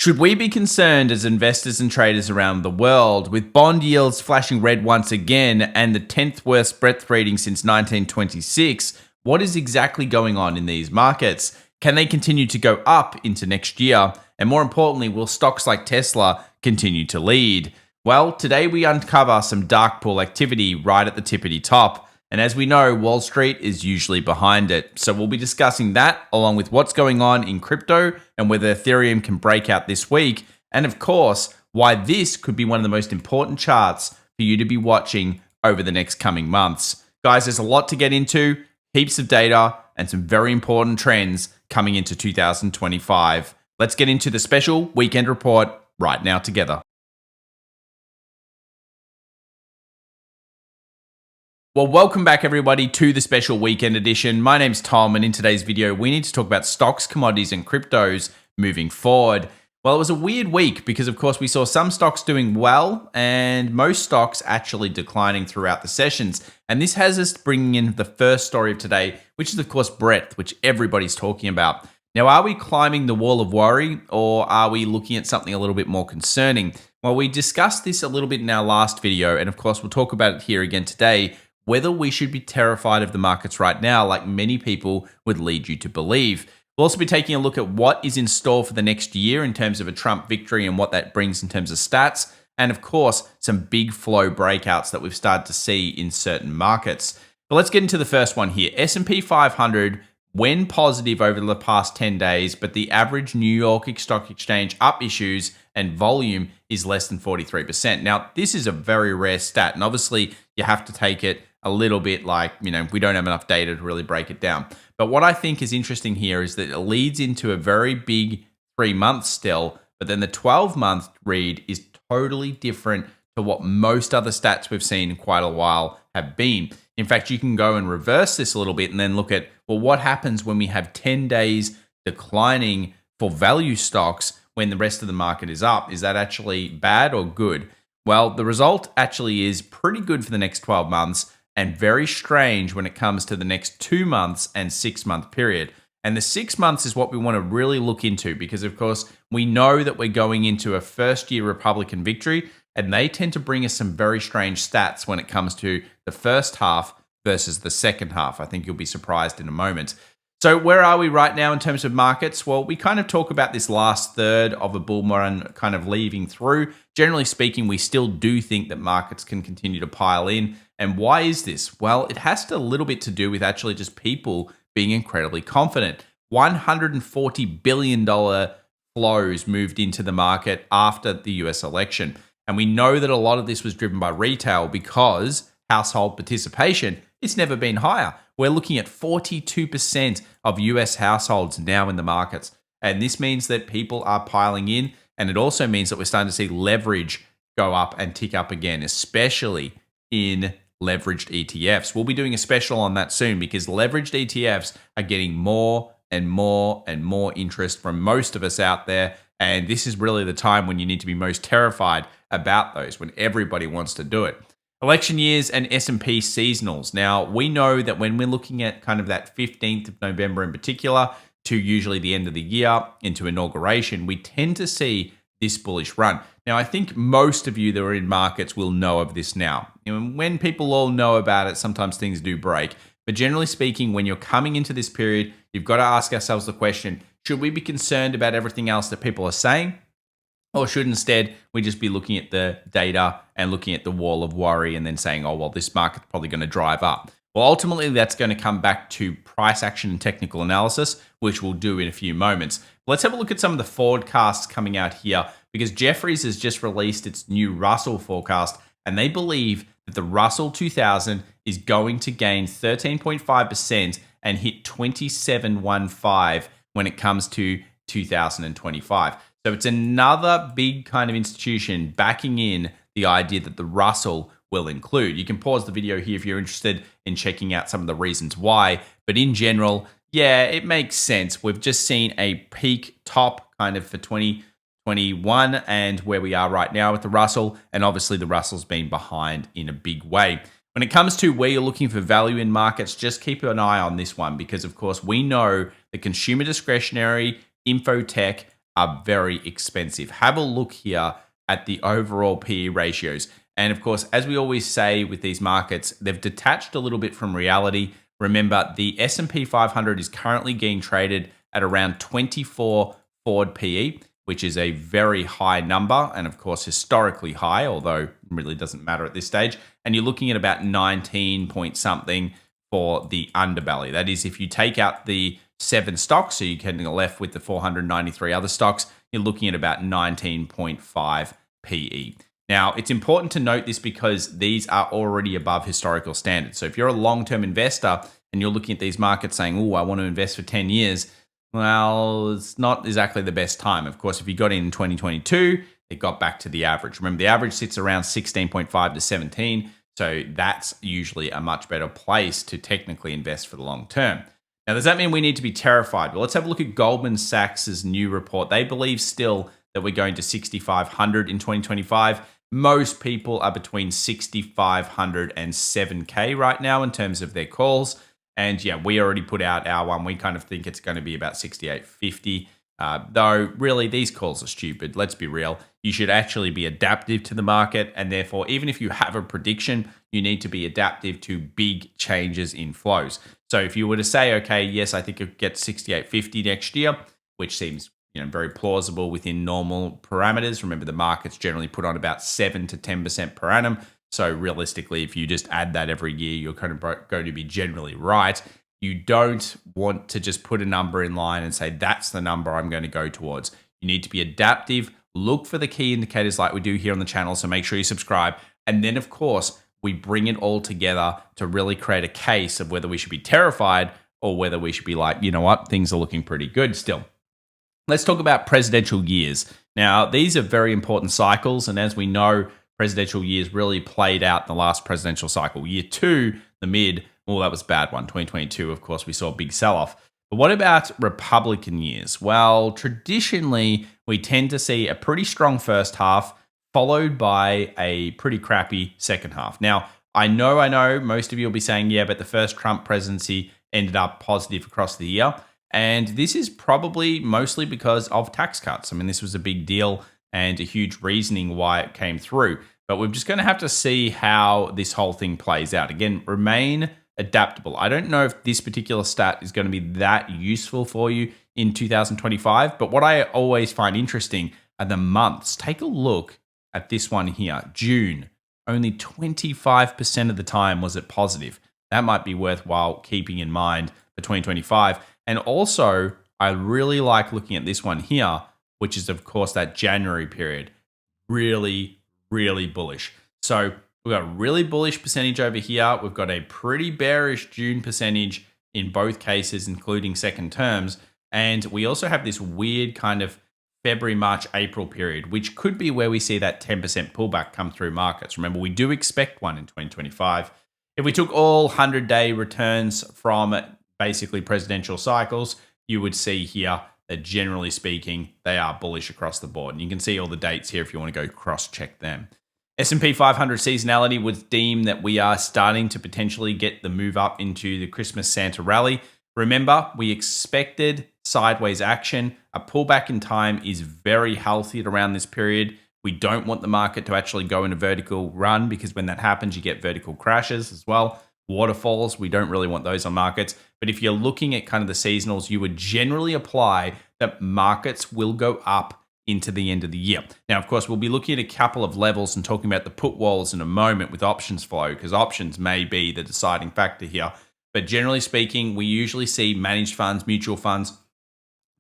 Should we be concerned as investors and traders around the world with bond yields flashing red once again and the 10th worst breadth reading since 1926? What is exactly going on in these markets? Can they continue to go up into next year? And more importantly, will stocks like Tesla continue to lead? Well, today we uncover some dark pool activity right at the tippity top. And as we know, Wall Street is usually behind it. So we'll be discussing that along with what's going on in crypto and whether Ethereum can break out this week. And of course, why this could be one of the most important charts for you to be watching over the next coming months. Guys, there's a lot to get into, heaps of data, and some very important trends coming into 2025. Let's get into the special weekend report right now together. Well, welcome back everybody to the special weekend edition. My name's Tom, and in today's video, we need to talk about stocks, commodities, and cryptos moving forward. Well, it was a weird week because, of course, we saw some stocks doing well and most stocks actually declining throughout the sessions. And this has us bringing in the first story of today, which is, of course, breadth, which everybody's talking about. Now, are we climbing the wall of worry, or are we looking at something a little bit more concerning? Well, we discussed this a little bit in our last video, and of course, we'll talk about it here again today, whether we should be terrified of the markets right now, like many people would lead you to believe. We'll also be taking a look at what is in store for the next year in terms of a Trump victory and what that brings in terms of stats, and of course, some big flow breakouts that we've started to see in certain markets. But let's get into the first one here. S&P 500 when positive over the past 10 days, but the average New York Stock Exchange up issues and volume is less than 43%. Now, this is a very rare stat, and obviously you have to take it a little bit like, we don't have enough data to really break it down. But what I think is interesting here is that it leads into a very big 3 months still, but then the 12-month read is totally different to what most other stats we've seen in quite a while have been. In fact, you can go and reverse this a little bit and then look at, well, what happens when we have 10 days declining for value stocks when the rest of the market is up? Is that actually bad or good? Well, the result actually is pretty good for the next 12 months and very strange when it comes to the next 2 months and 6 month period. And the 6 months is what we want to really look into because, of course, we know that we're going into a first-year Republican victory, and they tend to bring us some very strange stats when it comes to the first half versus the second half. I think you'll be surprised in a moment. So where are we right now in terms of markets? Well, we kind of talk about this last third of a bull run kind of leaving through. Generally speaking, we still do think that markets can continue to pile in. And why is this? Well, it has a little bit to do with actually just people being incredibly confident. $140 billion flows moved into the market after the US election. And we know that a lot of this was driven by retail because household participation, it's never been higher. We're looking at 42% of US households now in the markets. And this means that people are piling in. And it also means that we're starting to see leverage go up and tick up again, especially in leveraged ETFs. We'll be doing a special on that soon because leveraged ETFs are getting more and more and more interest from most of us out there. And this is really the time when you need to be most terrified about those, when everybody wants to do it. Election years and S&P seasonals. Now, we know that when we're looking at kind of that 15th of November in particular to usually the end of the year into inauguration, we tend to see this bullish run. Now, I think most of you that are in markets will know of this now. And when people all know about it, sometimes things do break. But generally speaking, when you're coming into this period, you've got to ask ourselves the question, should we be concerned about everything else that people are saying? Or should instead we just be looking at the data and looking at the wall of worry and then saying, oh, well, this market's probably going to drive up. Well, ultimately, that's going to come back to price action and technical analysis, which we'll do in a few moments. Let's have a look at some of the forecasts coming out here because Jefferies has just released its new Russell forecast, and they believe that the Russell 2000 is going to gain 13.5% and hit 27.15 when it comes to 2025. So it's another big kind of institution backing in the idea that the Russell will include. You can pause the video here if you're interested in checking out some of the reasons why. But in general, yeah, it makes sense. We've just seen a peak top kind of for 2021 and where we are right now with the Russell. And obviously the Russell's been behind in a big way. When it comes to where you're looking for value in markets, just keep an eye on this one because, of course, we know the consumer discretionary, info tech, are very expensive. Have a look here at the overall PE ratios. And of course, as we always say with these markets, they've detached a little bit from reality. Remember, the S&P 500 is currently getting traded at around 24 forward PE, which is a very high number, and of course historically high, although it really doesn't matter at this stage. And you're looking at about 19 point something for the underbelly. That is, if you take out the 7 stocks, so you're getting left with the 493 other stocks, you're looking at about 19.5 PE. Now, it's important to note this because these are already above historical standards. So if you're a long-term investor and you're looking at these markets saying, oh, I want to invest for 10 years, well, it's not exactly the best time. Of course, if you got in 2022, it got back to the average. Remember, the average sits around 16.5 to 17. So that's usually a much better place to technically invest for the long term. Now, does that mean we need to be terrified? Well, let's have a look at Goldman Sachs's new report. They believe still that we're going to 6,500 in 2025. Most people are between 6,500 and 7K right now in terms of their calls. And yeah, we already put out our one. We kind of think it's going to be about 6,850. Though really these calls are stupid. Let's be real. You should actually be adaptive to the market. And therefore, even if you have a prediction, you need to be adaptive to big changes in flows. So if you were to say, okay, yes, I think it gets 6,850 next year, which seems very plausible within normal parameters. Remember, the market's generally put on about 7 to 10% per annum. So realistically, if you just add that every year, you're kind of going to be generally right. You don't want to just put a number in line and say, that's the number I'm going to go towards. You need to be adaptive. Look for the key indicators like we do here on the channel. So make sure you subscribe. And then, of course, we bring it all together to really create a case of whether we should be terrified or whether we should be like, you know what, things are looking pretty good still. Let's talk about presidential years. Now, these are very important cycles. And as we know, presidential years really played out in the last presidential cycle. Year 2, the mid, well, that was a bad one. 2022, of course, we saw a big sell-off. But what about Republican years? Well, traditionally, we tend to see a pretty strong first half followed by a pretty crappy second half. Now, I know most of you will be saying, yeah, but the first Trump presidency ended up positive across the year. And this is probably mostly because of tax cuts. I mean, this was a big deal and a huge reasoning why it came through. But we're just going to have to see how this whole thing plays out. Again, remain adaptable. I don't know if this particular stat is going to be that useful for you in 2025, but what I always find interesting are the months. Take a look at this one here, June. Only 25% of the time was it positive. That might be worthwhile keeping in mind for 2025. And also, I really like looking at this one here, which is, of course, that January period. Really, really bullish. So we've got a really bullish percentage over here. We've got a pretty bearish June percentage in both cases, including second terms. And we also have this weird kind of February, March, April period, which could be where we see that 10% pullback come through markets. Remember, we do expect one in 2025. If we took all 100-day returns from basically presidential cycles, you would see here that generally speaking, they are bullish across the board. And you can see all the dates here if you want to go cross-check them. S&P 500 seasonality would deem that we are starting to potentially get the move up into the Christmas Santa rally. Remember, we expected sideways action. A pullback in time is very healthy at around this period. We don't want the market to actually go in a vertical run because when that happens, you get vertical crashes as well. Waterfalls, we don't really want those on markets. But if you're looking at kind of the seasonals, you would generally apply that markets will go up into the end of the year. Now, of course, we'll be looking at a couple of levels and talking about the put walls in a moment with options flow, because options may be the deciding factor here. But generally speaking, we usually see managed funds, mutual funds,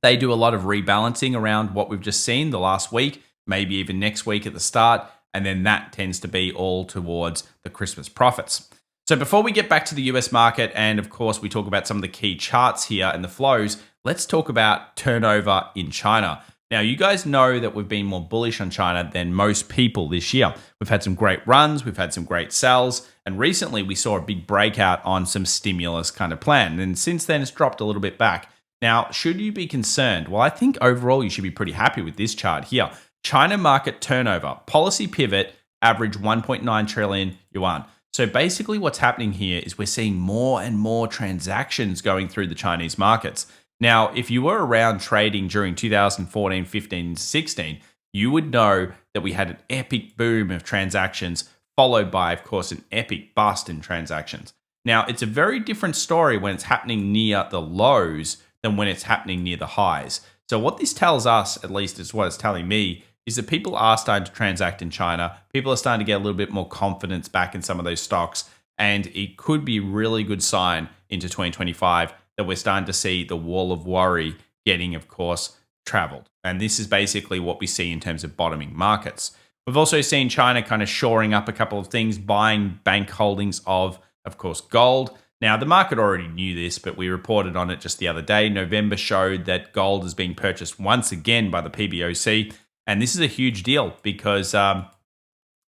they do a lot of rebalancing around what we've just seen the last week, maybe even next week at the start. And then that tends to be all towards the Christmas profits. So before we get back to the US market, and of course we talk about some of the key charts here and the flows, let's talk about turnover in China. Now, you guys know that we've been more bullish on China than most people this year. We've had some great runs, we've had some great sells, and recently we saw a big breakout on some stimulus kind of plan. And since then, it's dropped a little bit back. Now, should you be concerned? Well, I think overall you should be pretty happy with this chart here. China market turnover, policy pivot, average 1.9 trillion yuan. So basically what's happening here is we're seeing more and more transactions going through the Chinese markets. Now, if you were around trading during 2014, 15, 16, you would know that we had an epic boom of transactions, followed by, of course, an epic bust in transactions. Now, it's a very different story when it's happening near the lows than when it's happening near the highs. So, what this tells us, at least is what it's telling me, is that people are starting to transact in China. People are starting to get a little bit more confidence back in some of those stocks. And it could be a really good sign into 2025 that we're starting to see the wall of worry getting, of course, traveled. And this is basically what we see in terms of bottoming markets. We've also seen China kind of shoring up a couple of things, buying bank holdings of course, gold. Now, the market already knew this, but we reported on it just the other day. November showed that gold is being purchased once again by the PBOC. And this is a huge deal because,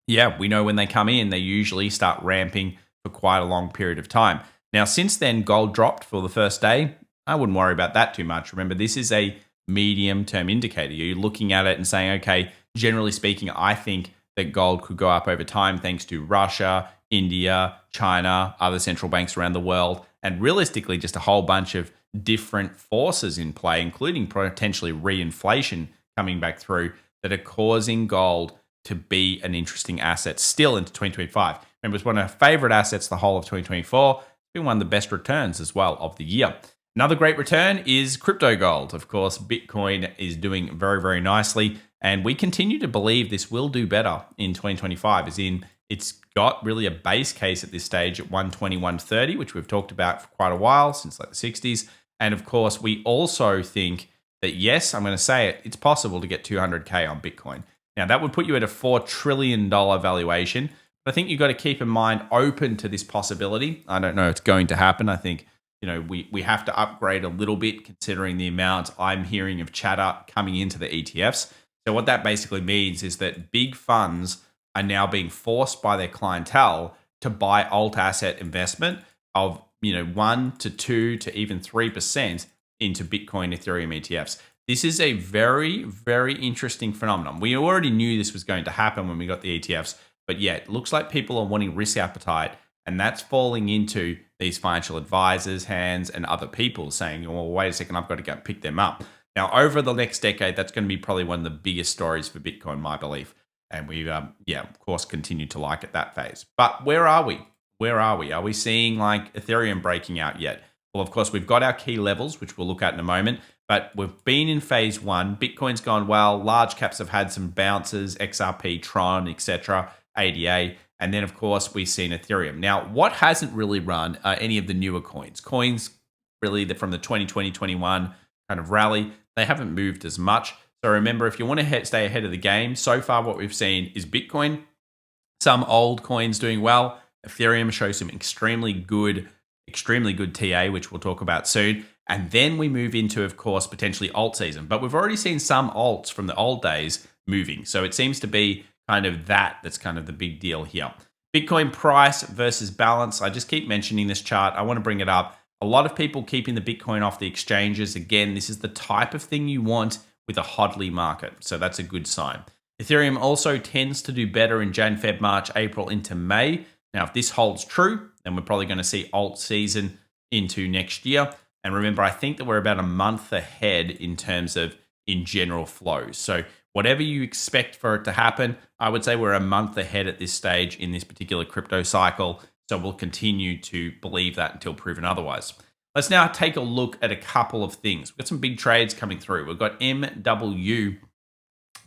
we know when they come in, they usually start ramping for quite a long period of time. Now, since then, gold dropped for the first day. I wouldn't worry about that too much. Remember, this is a medium-term indicator. You're looking at it and saying, okay, generally speaking, I think that gold could go up over time thanks to Russia, India, China, other central banks around the world, and realistically just a whole bunch of different forces in play, including potentially reinflation coming back through, that are causing gold to be an interesting asset still into 2025. Remember, it's one of our favorite assets the whole of 2024. It's been one of the best returns as well of the year. Another great return is crypto gold. Of course, Bitcoin is doing very, very nicely, and we continue to believe this will do better in 2025, as in it's got really a base case at this stage at 120, 130, which we've talked about for quite a while, since like the 60s. And of course, we also think that, yes, I'm going to say it, it's possible to get 200K on Bitcoin. Now, that would put you at a $4 trillion valuation. But I think you've got to keep in mind open to this possibility. I don't know if it's going to happen. I think, we have to upgrade a little bit considering the amount I'm hearing of chatter coming into the ETFs. So what that basically means is that big funds are now being forced by their clientele to buy alt asset investment of 1 to 2 to even 3% into Bitcoin, Ethereum ETFs. This is a very, very interesting phenomenon. We already knew this was going to happen when we got the ETFs, but yeah, it looks like people are wanting risk appetite, and that's falling into these financial advisors' hands and other people saying, well, wait a second, I've got to go pick them up. Now, over the next decade, that's going to be probably one of the biggest stories for Bitcoin, my belief. And we've, of course, continued to like at that phase. But where are we? Where are we? Are we seeing like Ethereum breaking out yet? Well, of course, we've got our key levels, which we'll look at in a moment. But we've been in phase one. Bitcoin's gone well. Large caps have had some bounces, XRP, Tron, etc., ADA. And then, of course, we've seen Ethereum. Now, what hasn't really run are any of the newer coins. Coins really from the 2020-21 kind of rally, they haven't moved as much. So remember, if you want to stay ahead of the game, so far what we've seen is Bitcoin, some old coins doing well. Ethereum shows some extremely good TA, which we'll talk about soon. And then we move into, of course, potentially alt season. But we've already seen some alts from the old days moving. So it seems to be kind of that's kind of the big deal here. Bitcoin price versus balance. I just keep mentioning this chart. I want to bring it up. A lot of people keeping the Bitcoin off the exchanges. Again, this is the type of thing you want with a hodly market. So that's a good sign. Ethereum also tends to do better in Jan, Feb, March, April into May. Now, if this holds true, then we're probably going to see alt season into next year. And remember, I think that we're about a month ahead in terms of in general flows. So whatever you expect for it to happen, I would say we're a month ahead at this stage in this particular crypto cycle. So we'll continue to believe that until proven otherwise. Let's now take a look at a couple of things. We've got some big trades coming through. We've got MW,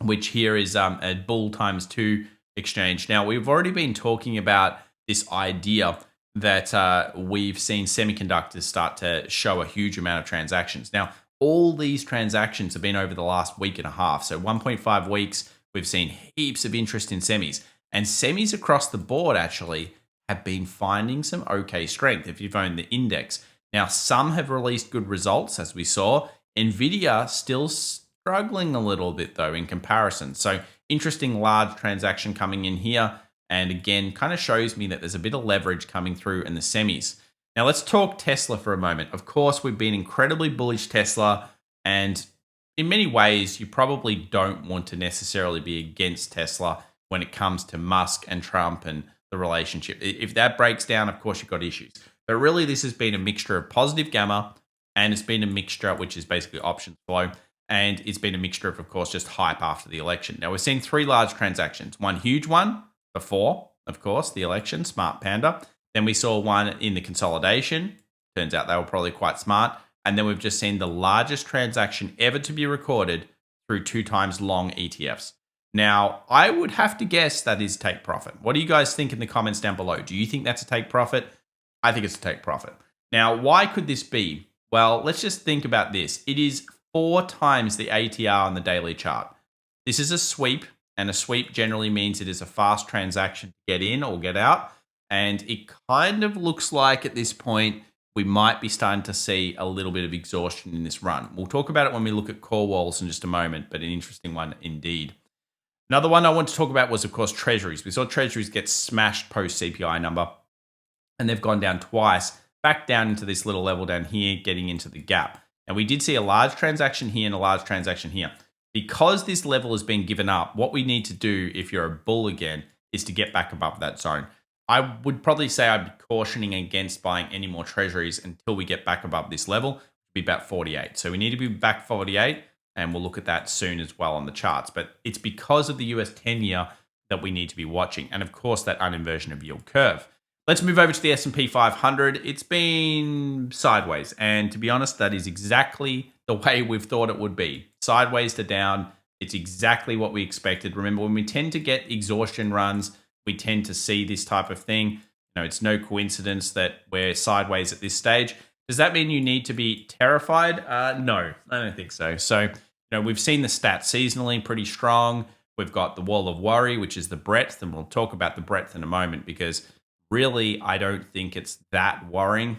which here is a bull times 2 exchange. Now, we've already been talking about this idea that we've seen semiconductors start to show a huge amount of transactions. Now, all these transactions have been over the last week and a half. So 1.5 weeks, we've seen heaps of interest in semis. And semis across the board actually have been finding some okay strength if you've owned the index. Now, some have released good results, as we saw. Nvidia still struggling a little bit, though, in comparison. So interesting large transaction coming in here. And again, kind of shows me that there's a bit of leverage coming through in the semis. Now, let's talk Tesla for a moment. Of course, we've been incredibly bullish Tesla. And in many ways, you probably don't want to necessarily be against Tesla when it comes to Musk and Trump and the relationship. If that breaks down, of course, you've got issues. But really, this has been a mixture of positive gamma, And it's been a mixture, which is basically options flow. And it's been a mixture of course, just hype after the election. Now, we're seeing 3 large transactions. One huge one before, of course, the election, Smart Panda. Then we saw one in the consolidation. Turns out they were probably quite smart. And then we've just seen the largest transaction ever to be recorded through 2 times long ETFs. Now, I would have to guess that is take profit. What do you guys think in the comments down below? Do you think that's a take profit? I think it's a take profit. Now, why could this be? Well, let's just think about this. It is 4 times the ATR on the daily chart. This is a sweep, and a sweep generally means it is a fast transaction to get in or get out. And it kind of looks like at this point, we might be starting to see a little bit of exhaustion in this run. We'll talk about it when we look at call walls in just a moment, but an interesting one indeed. Another one I want to talk about was, of course, Treasuries. We saw Treasuries get smashed post-CPI number, and they've gone down twice, back down into this little level down here, getting into the gap. And we did see a large transaction here and a large transaction here. Because this level has been given up, what we need to do if you're a bull again is to get back above that zone. I would probably say I'd be cautioning against buying any more Treasuries until we get back above this level, which would be about 48. So we need to be back 48, and we'll look at that soon as well on the charts. But it's because of the US 10-year that we need to be watching. And of course, that uninversion of yield curve. Let's move over to the S&P 500. It's been sideways. And to be honest, that is exactly the way we've thought it would be. Sideways to down. It's exactly what we expected. Remember, when we tend to get exhaustion runs, we tend to see this type of thing. You know, it's no coincidence that we're sideways at this stage. Does that mean you need to be terrified? No, I don't think so. So, you know, we've seen the stats seasonally pretty strong. We've got the wall of worry, which is the breadth, and we'll talk about the breadth in a moment because really, I don't think it's that worrying.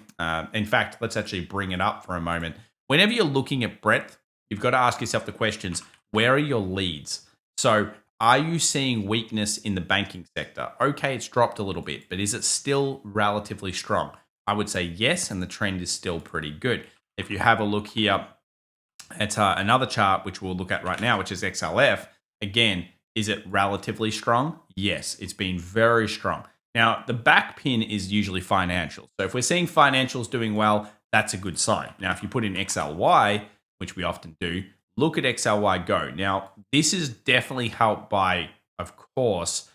In fact, let's actually bring it up for a moment. Whenever you're looking at breadth, you've got to ask yourself the questions, where are your leads? So are you seeing weakness in the banking sector? Okay, it's dropped a little bit, but is it still relatively strong? I would say yes, and the trend is still pretty good. If you have a look here at another chart, which we'll look at right now, which is XLF, again, is it relatively strong? Yes, it's been very strong. Now, the back pin is usually financials. So if we're seeing financials doing well, that's a good sign. Now, if you put in XLY, which we often do, look at XLY go. Now, this is definitely helped by, of course,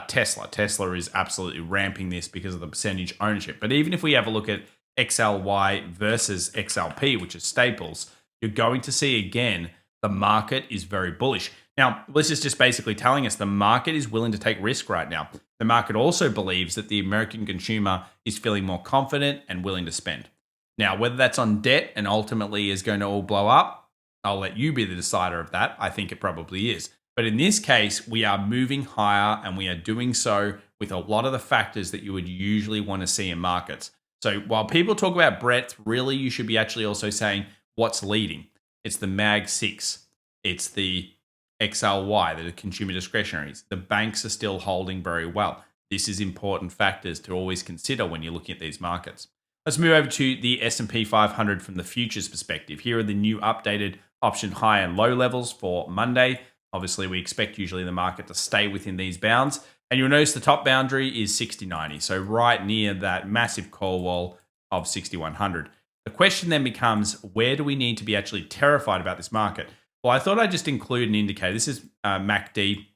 Tesla. Tesla is absolutely ramping this because of the percentage ownership. But even if we have a look at XLY versus XLP, which is staples, you're going to see again, the market is very bullish. Now, this is just basically telling us the market is willing to take risk right now. The market also believes that the American consumer is feeling more confident and willing to spend. Now, whether that's on debt and ultimately is going to all blow up, I'll let you be the decider of that. I think it probably is. But in this case, we are moving higher and we are doing so with a lot of the factors that you would usually want to see in markets. So while people talk about breadth, really you should be actually also saying what's leading. It's the MAG 6. It's the XLY, the consumer discretionaries. The banks are still holding very well. This is important factors to always consider when you're looking at these markets. Let's move over to the S&P 500 from the futures perspective. Here are the new updated option high and low levels for Monday. Obviously, we expect usually the market to stay within these bounds. And you'll notice the top boundary is 60.90, so right near that massive call wall of 6,100. The question then becomes, where do we need to be actually terrified about this market? Well, I thought I'd just include an indicator. This is MACD.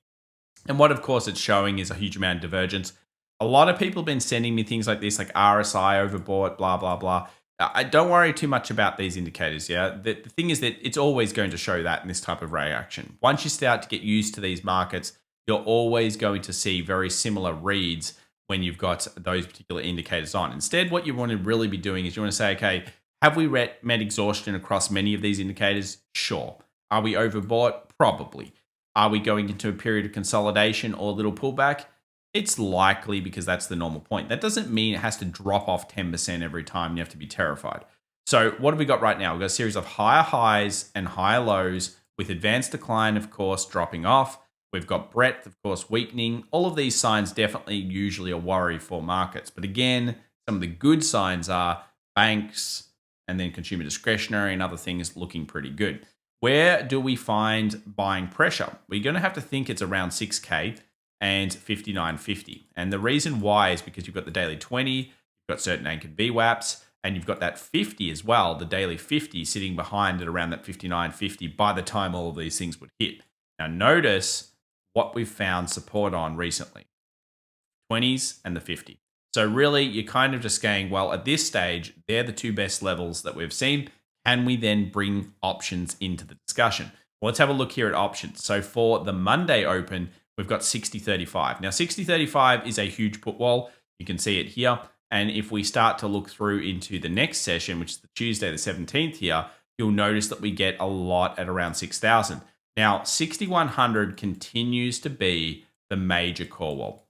And what, of course, it's showing is a huge amount of divergence. A lot of people have been sending me things like this, like RSI overbought, blah, blah, blah. I don't worry too much about these indicators, yeah? The thing is that it's always going to show that in this type of reaction. Once you start to get used to these markets, you're always going to see very similar reads when you've got those particular indicators on. Instead, what you want to really be doing is you want to say, okay, have we met exhaustion across many of these indicators? Sure. Are we overbought? Probably. Are we going into a period of consolidation or a little pullback? It's likely because that's the normal point. That doesn't mean it has to drop off 10% every time. You have to be terrified. So what have we got right now? We've got a series of higher highs and higher lows with advanced decline, of course, dropping off. We've got breadth, of course, weakening. All of these signs definitely usually a worry for markets. But again, some of the good signs are banks and then consumer discretionary and other things looking pretty good. Where do we find buying pressure? We're going to have to think it's around 6K and 59.50. And the reason why is because you've got the daily 20, you've got certain anchored VWAPs, And you've got that 50 as well, the daily 50 sitting behind at around that 59.50 by the time all of these things would hit. Now, notice what we've found support on recently 20s and the 50. So, really, you're kind of just going, well, at this stage, they're the two best levels that we've seen. Can we then bring options into the discussion? Well, let's have a look here at options. So, for the Monday open, we've got 60.35. Now, 60.35 is a huge put wall. You can see it here. And if we start to look through into the next session, which is the Tuesday, the 17th here, you'll notice that we get a lot at around 6,000. Now, 6,100 continues to be the major call wall.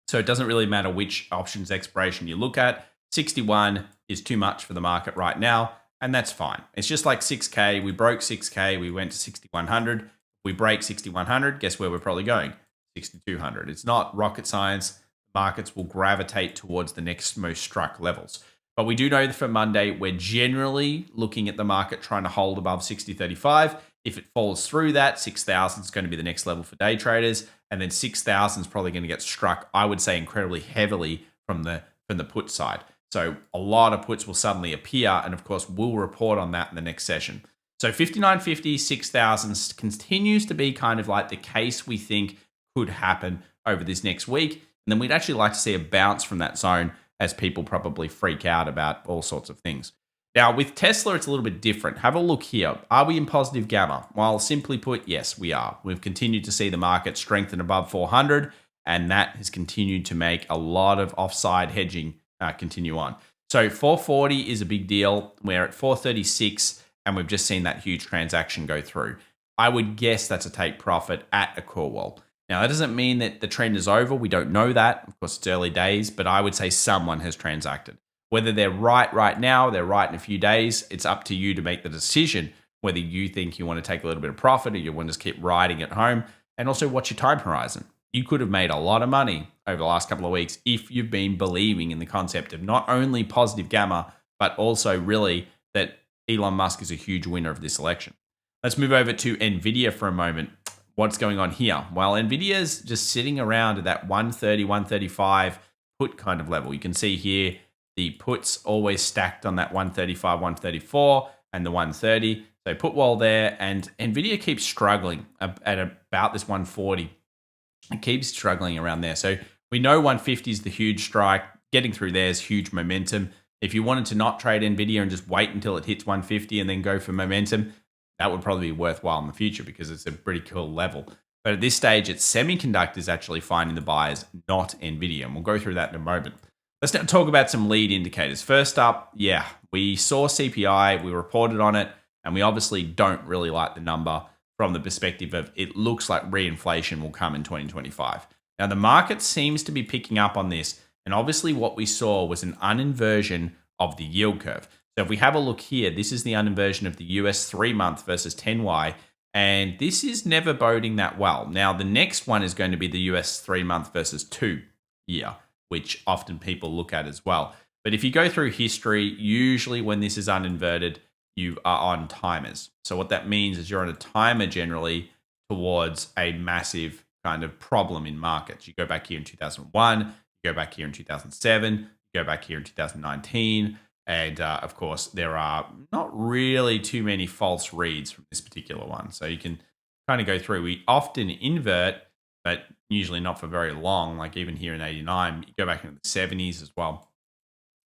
So it doesn't really matter which options expiration you look at. 61 is too much for the market right now, and that's fine. It's just like 6K. We broke 6K. We went to 6,100. We break 6,100. Guess where we're probably going? 6,200. It's not rocket science. Markets will gravitate towards the next most struck levels. But we do know that for Monday, we're generally looking at the market trying to hold above 60.35. If it falls through that, 6,000 is going to be the next level for day traders. And then 6,000 is probably going to get struck, I would say, incredibly heavily from the put side. So a lot of puts will suddenly appear. And of course, we'll report on that in the next session. So 59.50, 6,000 continues to be kind of like the case we think could happen over this next week. And then we'd actually like to see a bounce from that zone as people probably freak out about all sorts of things. Now, with Tesla, it's a little bit different. Have a look here. Are we in positive gamma? Well, simply put, yes, we are. We've continued to see the market strengthen above 400, and that has continued to make a lot of offside hedging continue on. So 440 is a big deal. We're at 436, and we've just seen that huge transaction go through. I would guess that's a take profit at a call wall. Now, that doesn't mean that the trend is over. We don't know that. Of course, it's early days, but I would say someone has transacted. Whether they're right now, they're right in a few days, it's up to you to make the decision whether you think you want to take a little bit of profit or you want to just keep riding at home, and also what's your time horizon. You could have made a lot of money over the last couple of weeks if you've been believing in the concept of not only positive gamma, but also really that Elon Musk is a huge winner of this election. Let's move over to NVIDIA for a moment. What's going on here? Well, NVIDIA's just sitting around at that 130, 135 put kind of level. You can see here the puts always stacked on that 135, 134 and the 130. So put wall there, and NVIDIA keeps struggling at about this 140. It keeps struggling around there. So we know 150 is the huge strike. Getting through there is huge momentum. If you wanted to not trade NVIDIA and just wait until it hits 150 and then go for momentum, that would probably be worthwhile in the future because it's a pretty cool level. But at this stage, it's Semiconductors actually finding the buyers, not NVIDIA. And we'll go through that in a moment. Let's now talk about some lead indicators. First up, we saw CPI, we reported on it, and we obviously don't really like the number from the perspective of it looks like reinflation will come in 2025. Now, the market seems to be picking up on this, and obviously what we saw was an uninversion of the yield curve. So if we have a look here, this is the uninversion of the US 3-month versus 10Y, and this is never boding that well. Now, the next one is going to be the US 3-month versus 2-year, which often people look at as well. But if you go through history, usually when this is uninverted, you are on timers. So what that means is you're on a timer generally towards a massive kind of problem in markets. You go back here in 2001, you go back here in 2007, you go back here in 2019, and of course, there are not really too many false reads from this particular one. So you can kind of go through. We often invert, but usually not for very long, like even here in 89. You go back into the 70s as well.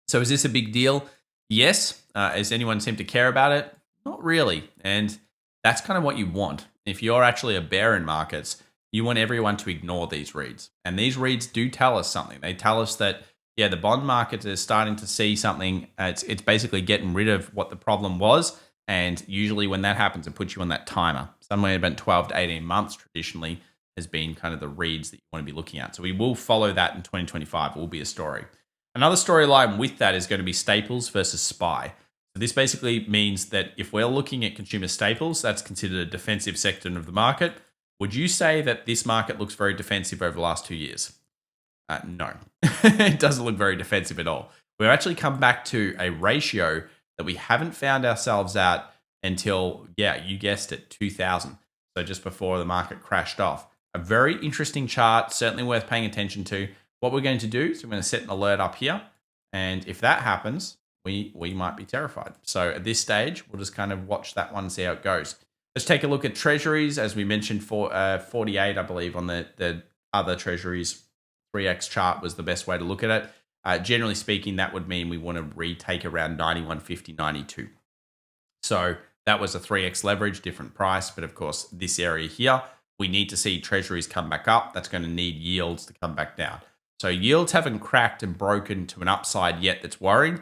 So is this a big deal? Yes. Does anyone seem to care about it? Not really. And that's kind of what you want. If you're actually a bear in markets, you want everyone to ignore these reads. And these reads do tell us something. They tell us that the bond market is starting to see something. It's basically getting rid of what the problem was. And usually when that happens, it puts you on that timer. Somewhere about 12 to 18 months traditionally has been kind of the reads that you want to be looking at. So we will follow that in 2025. It will be a story. Another storyline with that is going to be staples versus SPY. So this basically means that if we're looking at consumer staples, that's considered a defensive sector of the market. Would you say that this market looks very defensive over the last 2 years? No, it doesn't look very defensive at all. We've actually come back to a ratio that we haven't found ourselves at until, you guessed it, 2000. So just before the market crashed off. A very interesting chart, certainly worth paying attention to. What we're going to do is we're going to set an alert up here. And if that happens, we might be terrified. So at this stage, we'll just kind of watch that one, see how it goes. Let's take a look at treasuries. As we mentioned, for 48, I believe, on the other treasuries, 3x chart was the best way to look at it. Generally speaking, that would mean we want to retake around 91.50, 92. So that was a 3x leverage, different price. But of course, this area here, we need to see treasuries come back up. That's going to need yields to come back down. So yields haven't cracked and broken to an upside yet that's worrying,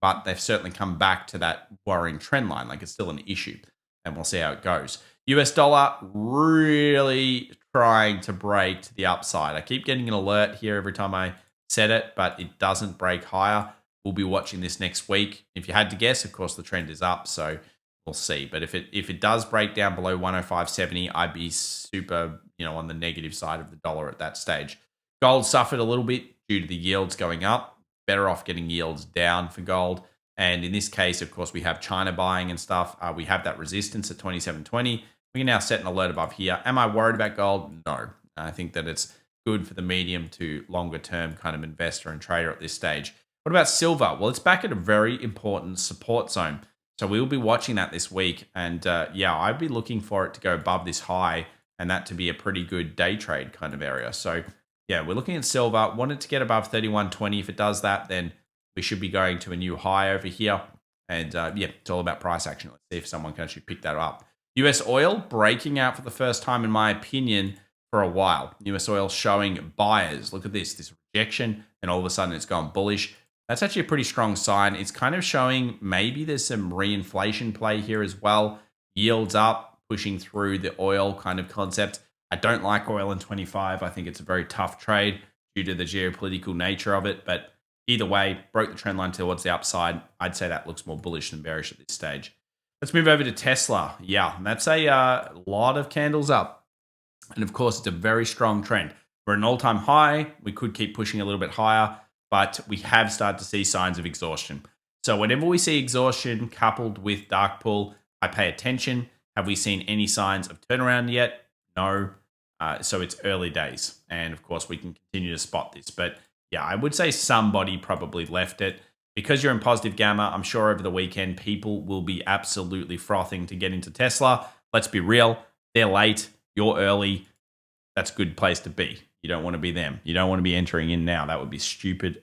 but they've certainly come back to that worrying trend line. Like, it's still an issue, and we'll see how it goes. US dollar really trying to break to the upside. I keep getting an alert here every time I set it, but it doesn't break higher. We'll be watching this next week. If you had to guess, of course, the trend is up, so we'll see. But if it does break down below 105.70, I'd be super, on the negative side of the dollar at that stage. Gold suffered a little bit due to the yields going up. Better off getting yields down for gold. And in this case, of course, we have China buying and stuff. We have that resistance at 27.20. We can now set an alert above here. Am I worried about gold? No. I think that it's good for the medium to longer term kind of investor and trader at this stage. What about silver? Well, it's back at a very important support zone. So we will be watching that this week. And I'd be looking for it to go above this high and that to be a pretty good day trade kind of area. So yeah, we're looking at silver. Want it to get above 31.20. If it does that, then we should be going to a new high over here. And it's all about price action. Let's see if someone can actually pick that up. US oil breaking out for the first time, in my opinion, for a while. US oil showing buyers. Look at this rejection, and all of a sudden it's gone bullish. That's actually a pretty strong sign. It's kind of showing maybe there's some reinflation play here as well. Yields up, pushing through the oil kind of concept. I don't like oil in 25. I think it's a very tough trade due to the geopolitical nature of it. But either way, broke the trend line towards the upside. I'd say that looks more bullish than bearish at this stage. Let's move over to Tesla. Yeah, that's a lot of candles up. And of course, it's a very strong trend. We're at an all-time high. We could keep pushing a little bit higher, but we have started to see signs of exhaustion. So whenever we see exhaustion coupled with dark pool, I pay attention. Have we seen any signs of turnaround yet? No. So it's early days. And of course, we can continue to spot this. But yeah, I would say somebody probably left it. Because you're in positive gamma, I'm sure over the weekend, people will be absolutely frothing to get into Tesla. Let's be real. They're late. You're early. That's a good place to be. You don't want to be them. You don't want to be entering in now. That would be stupid.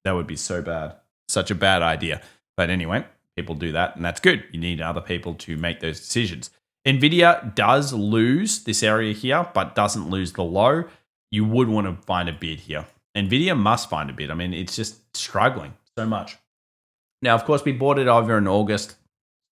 That would be so bad. Such a bad idea. But anyway, people do that, and that's good. You need other people to make those decisions. NVIDIA does lose this area here, but doesn't lose the low. You would want to find a bid here. NVIDIA must find a bid. I mean, it's just struggling so much. Now, of course, we bought it over in August,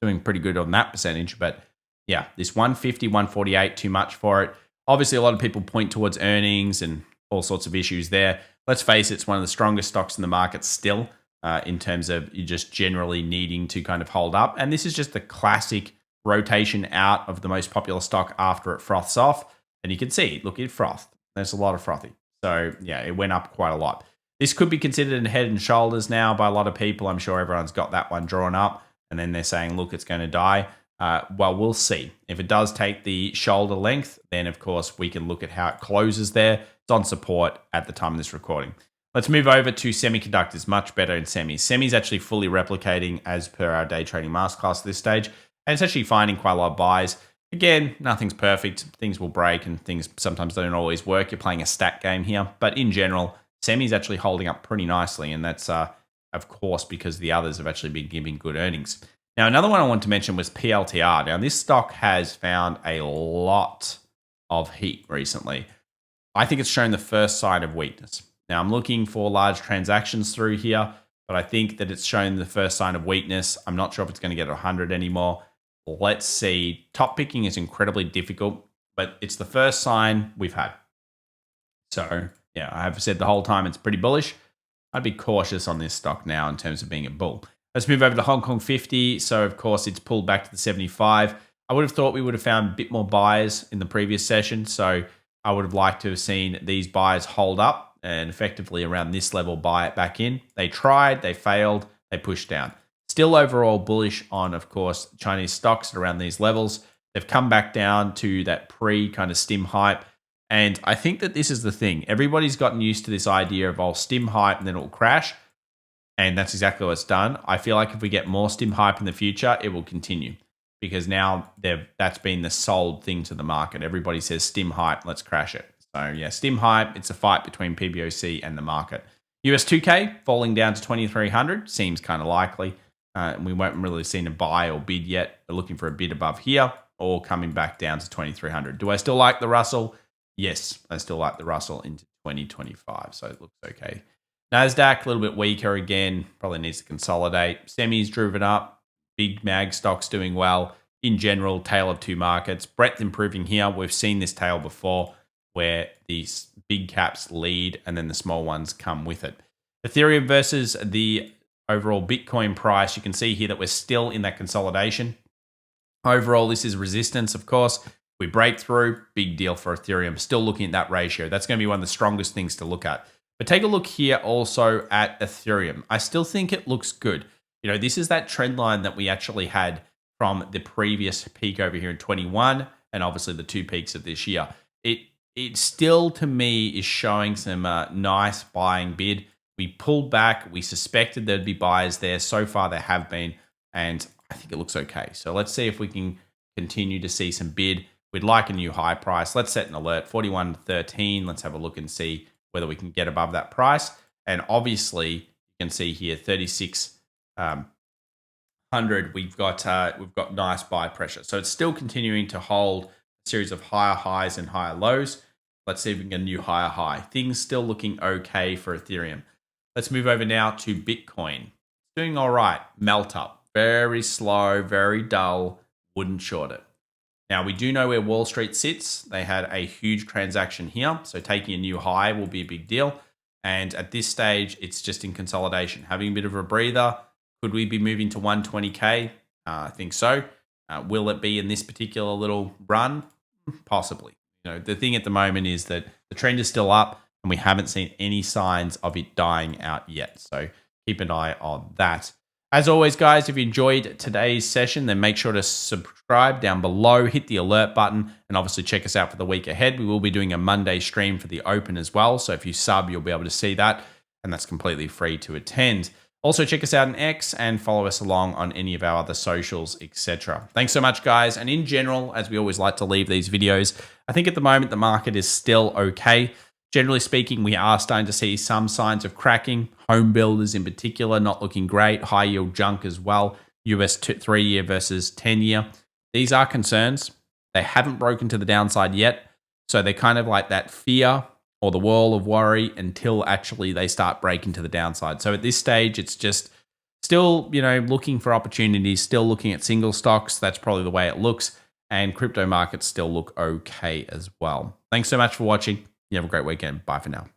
doing pretty good on that percentage. But yeah, this 150, 148, too much for it. Obviously, a lot of people point towards earnings and all sorts of issues there. Let's face it, it's one of the strongest stocks in the market still, in terms of you just generally needing to kind of hold up. And this is just the classic rotation out of the most popular stock after it froths off. And you can see, look, it frothed. There's a lot of frothy. So yeah, it went up quite a lot. This could be considered a head and shoulders now by a lot of people. I'm sure everyone's got that one drawn up. And then they're saying, look, it's going to die. Well, we'll see. If it does take the shoulder length, then of course we can look at how it closes there. It's on support at the time of this recording. Let's move over to semiconductors. Much better in semis. Semis actually fully replicating as per our day trading masterclass at this stage. And it's actually finding quite a lot of buys. Again, nothing's perfect. Things will break and things sometimes don't always work. You're playing a stack game here. But in general, semi's actually holding up pretty nicely. And that's, of course, because the others have actually been giving good earnings. Now, another one I want to mention was PLTR. Now, this stock has found a lot of heat recently. I think it's shown the first sign of weakness. Now, I'm looking for large transactions through here, but I think that it's shown the first sign of weakness. I'm not sure if it's going to get to 100 anymore. Let's see. Top picking is incredibly difficult, but it's the first sign we've had. So, yeah, I have said the whole time it's pretty bullish. I'd be cautious on this stock now in terms of being a bull. Let's move over to Hong Kong 50. So, of course, it's pulled back to the 75. I would have thought we would have found a bit more buyers in the previous session. So, I would have liked to have seen these buyers hold up and effectively around this level buy it back in. They tried, they failed, they pushed down. Still overall bullish on, of course, Chinese stocks at around these levels. They've come back down to that pre-kind of stim hype. And I think that this is the thing. Everybody's gotten used to this idea of, stim hype and then it'll crash. And that's exactly what it's done. I feel like if we get more stim hype in the future, it will continue because now that's been the sold thing to the market. Everybody says stim hype, let's crash it. So yeah, stim hype, it's a fight between PBOC and the market. US 2K falling down to 2,300 seems kind of likely. We won't really seen a buy or bid yet. We're looking for a bid above here or coming back down to 2,300. Do I still like the Russell? Yes, I still like the Russell into 2025. So it looks okay. NASDAQ, a little bit weaker again. Probably needs to consolidate. Semi's driven up. Big mag stocks doing well. In general, tail of two markets. Breadth improving here. We've seen this tail before where these big caps lead and then the small ones come with it. Ethereum versus the overall Bitcoin price. You can see here that we're still in that consolidation. Overall, this is resistance, of course. We break through, big deal for Ethereum. Still looking at that ratio. That's going to be one of the strongest things to look at. But take a look here also at Ethereum. I still think it looks good. You know, this is that trend line that we actually had from the previous peak over here in 21 and obviously the two peaks of this year. It still, to me, is showing some nice buying bid. We pulled back. We suspected there'd be buyers there. So far, there have been, and I think it looks okay. So let's see if we can continue to see some bid. We'd like a new high price. Let's set an alert, 41.13. Let's have a look and see whether we can get above that price. And obviously, you can see here, 3600. We've got nice buy pressure. So it's still continuing to hold a series of higher highs and higher lows. Let's see if we can get a new higher high. Things still looking okay for Ethereum. Let's move over now to Bitcoin. It's doing all right. Melt up. Very slow, very dull. Wouldn't short it. Now, we do know where Wall Street sits. They had a huge transaction here. So taking a new high will be a big deal. And at this stage, it's just in consolidation. Having a bit of a breather. Could we be moving to 120K? I think so. Will it be in this particular little run? Possibly. You know, the thing at the moment is that the trend is still up and we haven't seen any signs of it dying out yet. So keep an eye on that. As always, guys, if you enjoyed today's session, then make sure to subscribe down below, hit the alert button, and obviously check us out for the week ahead. We will be doing a Monday stream for the Open as well. So if you sub, you'll be able to see that, and that's completely free to attend. Also, check us out on X and follow us along on any of our other socials, etc. Thanks so much, guys. And in general, as we always like to leave these videos, I think at the moment the market is still okay. Generally speaking, we are starting to see some signs of cracking. Home builders in particular, not looking great. High yield junk as well. US 3-year versus 10-year. These are concerns. They haven't broken to the downside yet. So they're kind of like that fear or the wall of worry until actually they start breaking to the downside. So at this stage, it's just still, you know, looking for opportunities, still looking at single stocks. That's probably the way it looks. And crypto markets still look okay as well. Thanks so much for watching. You have a great weekend. Bye for now.